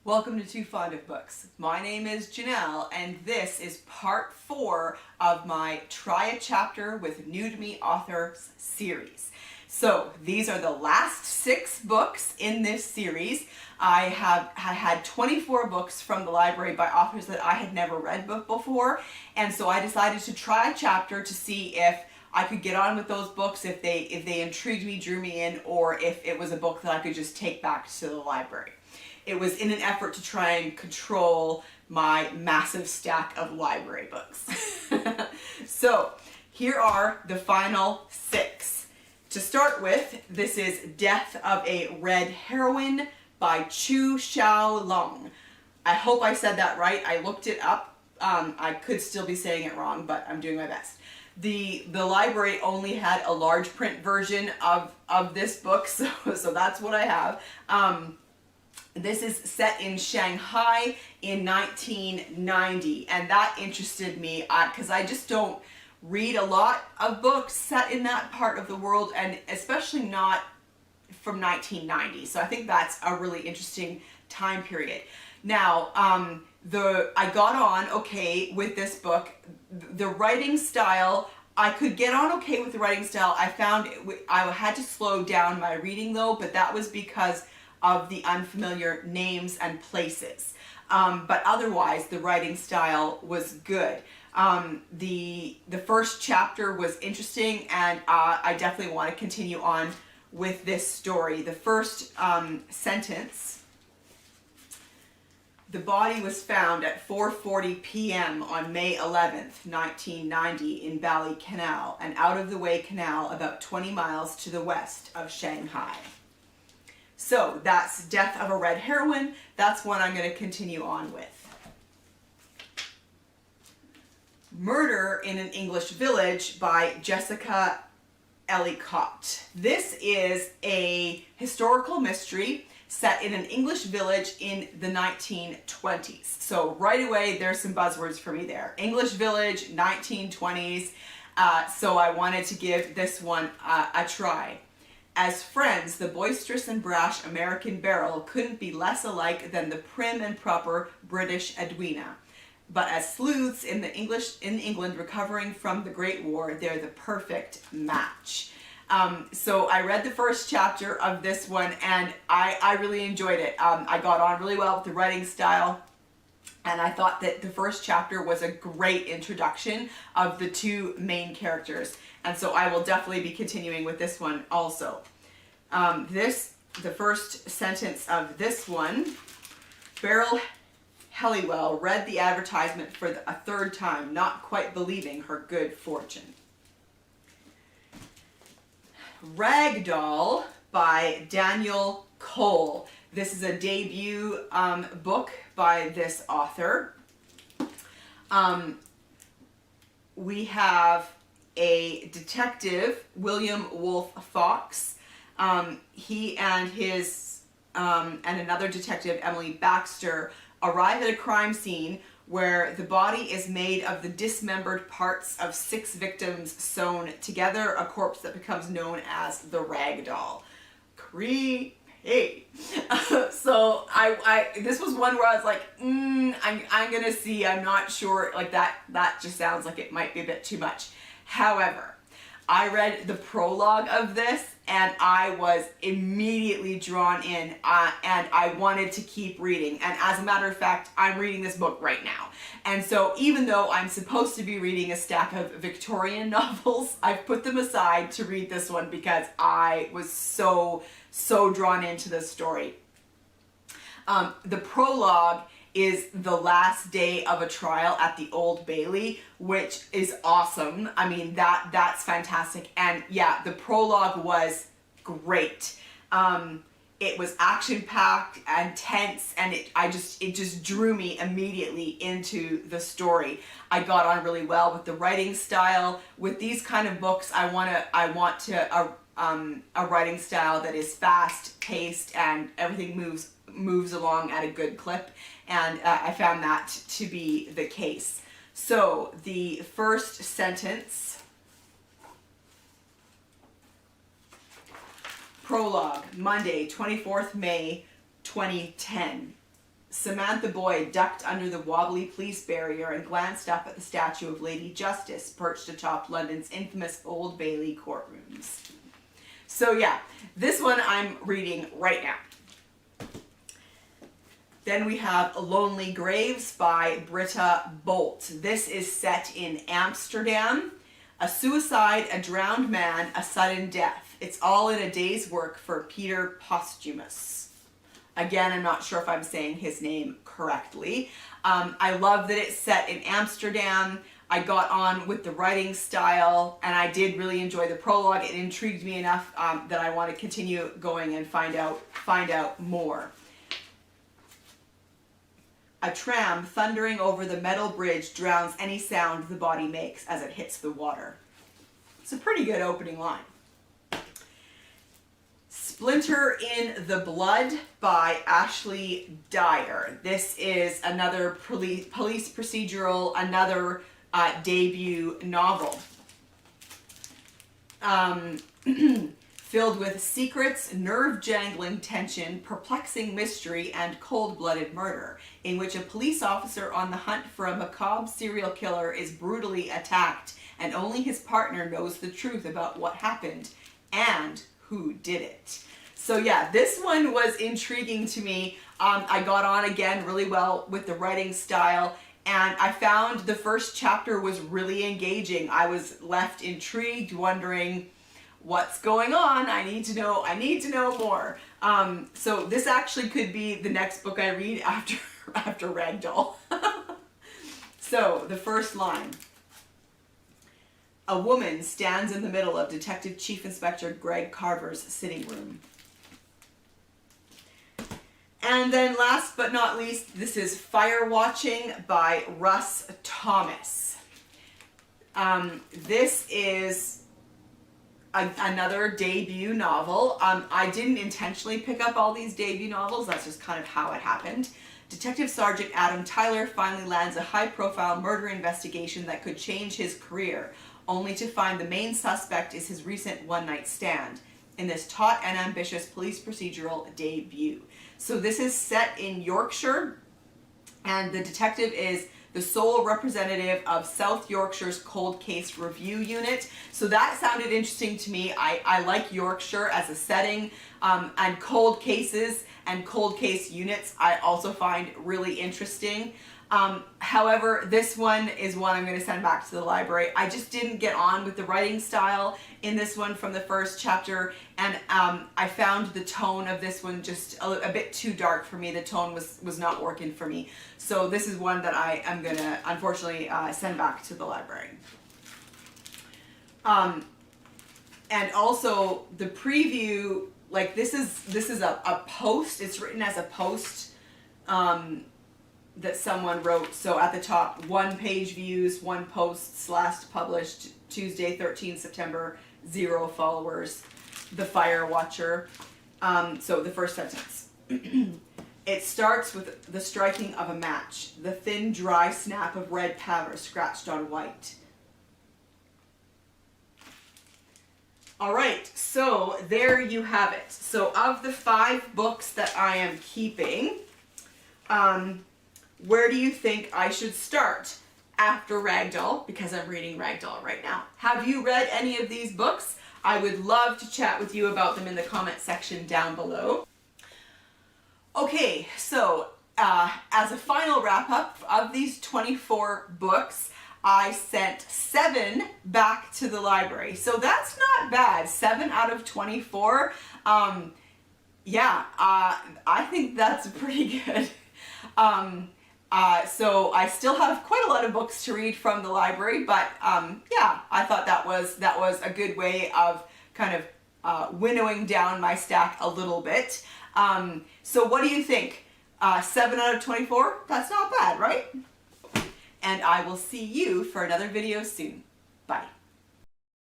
Welcome to Too Fond of Books. My name is Janelle, and this is part 4 of my Try a Chapter with New to Me Authors series. So these are the last 6 books in this series. I had 24 books from the library by authors that I had never read before, and so I decided to try a chapter to see if I could get on with those books, if they intrigued me, drew me in, or if it was a book that I could just take back to the library. It was in an effort to try and control my massive stack of library books. So here are the final 6. To start with, this is Death of a Red Heroine by Xiaolong. I hope I said that right. I looked it up. I could still be saying it wrong, but I'm doing my best. The library only had a large print version of this book, so that's what I have. This is set in Shanghai in 1990, and that interested me because I just don't read a lot of books set in that part of the world, and especially not from 1990. So I think that's a really interesting time period. Now, I got on okay with this book. The writing style, I could get on okay with the writing style. I found I had to slow down my reading though, but that was because of the unfamiliar names and places. But otherwise, the writing style was good. The first chapter was interesting, and I definitely want to continue on with this story. The first sentence: the body was found at 4:40 p.m. on May 11th, 1990 in Bali Canal, an out-of-the-way canal about 20 miles to the west of Shanghai. So that's Death of a Red Heroine. That's one I'm going to continue on with. Murder in an English Village by Jessica Ellicott. This is a historical mystery set in an English village in the 1920s. So right away, there's some buzzwords for me there. English village, 1920s. So I wanted to give this one a try. As friends, the boisterous and brash American Beryl couldn't be less alike than the prim and proper British Edwina. But as sleuths in England recovering from the Great War, they're the perfect match. So I read the first chapter of this one, and I really enjoyed it. I got on really well with the writing style, and I thought that the first chapter was a great introduction of the two main characters. And so I will definitely be continuing with this one also. The first sentence of this one: Beryl Halliwell read the advertisement for a third time, not quite believing her good fortune. Ragdoll by Daniel Cole. This is a debut book by this author. We have a detective, William Wolfe Fox. He and another detective, Emily Baxter, arrive at a crime scene where the body is made of the dismembered parts of 6 victims sewn together, a corpse that becomes known as the Ragdoll. Creepy. So this was one where I was like, I'm gonna see, I'm not sure, like that just sounds like it might be a bit too much. However, I read the prologue of this and I was immediately drawn in, and I wanted to keep reading. And as a matter of fact, I'm reading this book right now. And so even though I'm supposed to be reading a stack of Victorian novels, I've put them aside to read this one because I was so drawn into this story. The prologue is the last day of a trial at the Old Bailey, which is awesome. I mean, that's fantastic. And yeah, the prologue was great. It was action-packed and tense, and it just drew me immediately into the story. I got on really well with the writing style. With these kind of books, I want a writing style that is fast-paced and everything moves along at a good clip, and I found that to be the case. So the first sentence: prologue, Monday, 24th May 2010. Samantha Boyd ducked under the wobbly police barrier and glanced up at the statue of Lady Justice perched atop London's infamous Old Bailey courtrooms. So yeah, this one I'm reading right now. Then we have Lonely Graves by Britta Bolt. This is set in Amsterdam. A suicide, a drowned man, a sudden death. It's all in a day's work for Peter Posthumus. Again, I'm not sure if I'm saying his name correctly. I love that it's set in Amsterdam. I got on with the writing style, and I did really enjoy the prologue. It intrigued me enough that I want to continue going and find out more. A tram thundering over the metal bridge drowns any sound the body makes as it hits the water. It's a pretty good opening line. Splinter in the Blood by Ashley Dyer. This is another police procedural, another debut novel. Filled with secrets, nerve-jangling tension, perplexing mystery, and cold-blooded murder, in which a police officer on the hunt for a macabre serial killer is brutally attacked, and only his partner knows the truth about what happened and who did it. So yeah, this one was intriguing to me. I got on again really well with the writing style, and I found the first chapter was really engaging. I was left intrigued, wondering what's going on. I need to know more. So this actually could be the next book I read after Ragdoll. So the first line. A woman stands in the middle of Detective Chief Inspector Greg Carver's sitting room. And then last but not least, this is Firewatching by Russ Thomas. This is another debut novel. I didn't intentionally pick up all these debut novels. That's just kind of how it happened. Detective Sergeant Adam Tyler finally lands a high-profile murder investigation that could change his career, only to find the main suspect is his recent one-night stand in this taut and ambitious police procedural debut. So this is set in Yorkshire, and the detective is the sole representative of South Yorkshire's Cold Case Review Unit. So that sounded interesting to me. I like Yorkshire as a setting, and cold cases and cold case units I also find really interesting. However, this one is one I'm going to send back to the library. I just didn't get on with the writing style in this one from the first chapter, and I found the tone of this one just a bit too dark for me. The tone was not working for me. So this is one that I am going to unfortunately send back to the library. And also the preview, like this is a post. It's written as a post that someone wrote. So at the top, 1 page views, 1 post, last published Tuesday, 13 September, 0 followers, the Fire Watcher. So the first sentence. It starts with the striking of a match, the thin, dry snap of red powder scratched on white. All right, so there you have it. So of the 5 books that I am keeping, where do you think I should start after Ragdoll? Because I'm reading Ragdoll right now. Have you read any of these books? I would love to chat with you about them in the comment section down below. Okay, so as a final wrap up of these 24 books, I sent 7 back to the library. So that's not bad. 7 out of 24. Yeah, I think that's pretty good. So I still have quite a lot of books to read from the library, but yeah, I thought that was a good way of kind of winnowing down my stack a little bit. So what do you think? 7 out of 24? That's not bad, right? And I will see you for another video soon. Bye.